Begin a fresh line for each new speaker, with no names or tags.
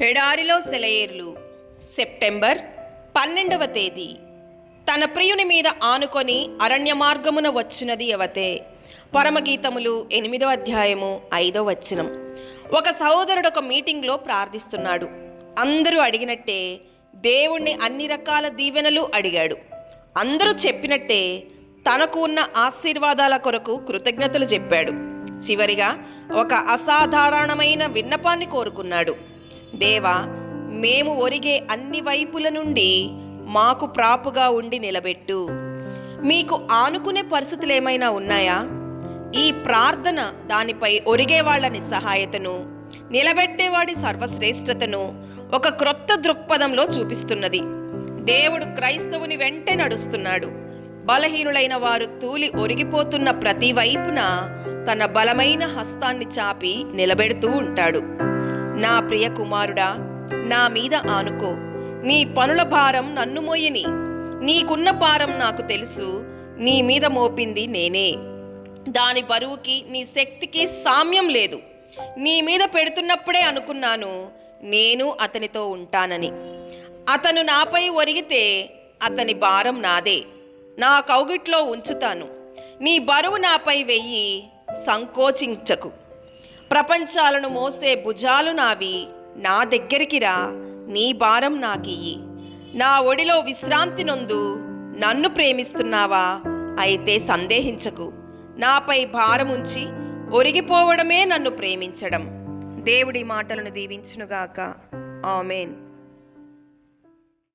ఎడారిలో సెలయేర్లు సెప్టెంబర్ 12వ తేదీ. తన ప్రియుని మీద ఆనుకొని అరణ్య మార్గమున వచ్చినది ఎవతే. పరమగీతములు 8వ అధ్యాయము 5వ వచనం. ఒక సహోదరుడు ఒక మీటింగ్లో ప్రార్థిస్తున్నాడు. అందరూ అడిగినట్టే దేవుణ్ణి అన్ని రకాల దీవెనలు అడిగాడు. అందరూ చెప్పినట్టే తనకు ఉన్న ఆశీర్వాదాల కొరకు కృతజ్ఞతలు చెప్పాడు. చివరిగా ఒక అసాధారణమైన విన్నపాన్ని కోరుకున్నాడు. దేవా, మేము ఒరిగే అన్ని వైపుల నుండి మాకు ప్రాపుగా ఉండి నిలబెట్టు. మీకు ఆనుకునే పరిస్థితులు ఏమైనా ఉన్నాయా? ఈ ప్రార్థన దానిపై ఒరిగే వాళ్ళ నిస్సహాయతను, నిలబెట్టేవాడి సర్వశ్రేష్టతను ఒక క్రొత్త దృక్పథంలో చూపిస్తున్నది. దేవుడు క్రైస్తవుని వెంటే నడుస్తున్నాడు. బలహీనులైన వారు తూలి ఒరిగిపోతున్న ప్రతి వైపున తన బలమైన హస్తాన్ని చాపి నిలబెడుతూ ఉంటాడు. నా ప్రియ కుమారుడా, నా మీద ఆనుకో. నీ పనుల భారం నన్ను మోయని. నీకున్న భారం నాకు తెలుసు. నీ మీద మోపింది నేనే. దాని బరువుకి నీ శక్తికి సామ్యం లేదు. నీ మీద పెడుతున్నప్పుడే అనుకున్నాను నేను అతనితో ఉంటానని. అతను నాపై ఒరిగితే అతని భారం నాదే. నా కౌగిట్లో ఉంచుతాను. నీ బరువు నాపై వెయ్యి, సంకోచించకు. ప్రపంచాలను మోసే భుజాలు నావి. నా దగ్గరికి రా, నీ భారం నాకియ్యి. నా ఒడిలో విశ్రాంతి నొందు. నన్ను ప్రేమిస్తున్నావా? అయితే సందేహించకు. నాపై భారముంచి ఒరిగిపోవడమే నన్ను ప్రేమించడం. దేవుడి మాటలను దీవించునుగాక. ఆమేన్.